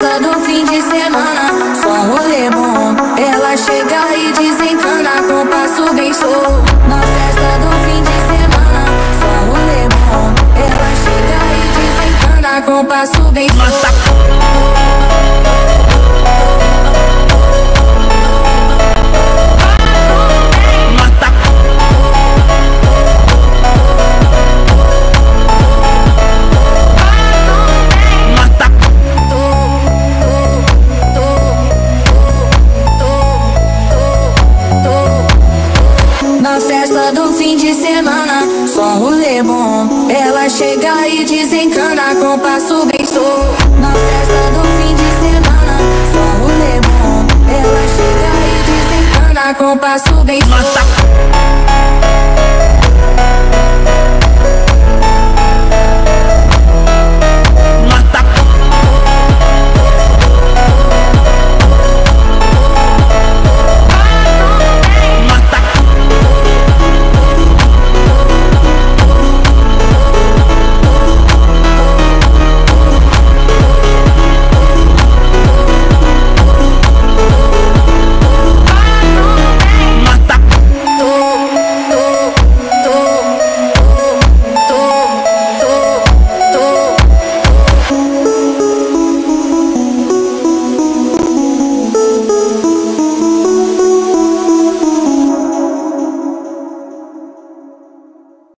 Do fim de semana, só rolê bom. Ela chega e desencana com passo bem show. Na festa do fim de semana, só rolê bom. Ela chega e desencana com passo bem show. Na festa do fim de semana, só rolê bom. Ela chega e desencana com passo bem show. Na festa do fim de semana, só rolê bom. Ela chega e desencana com passo bem show.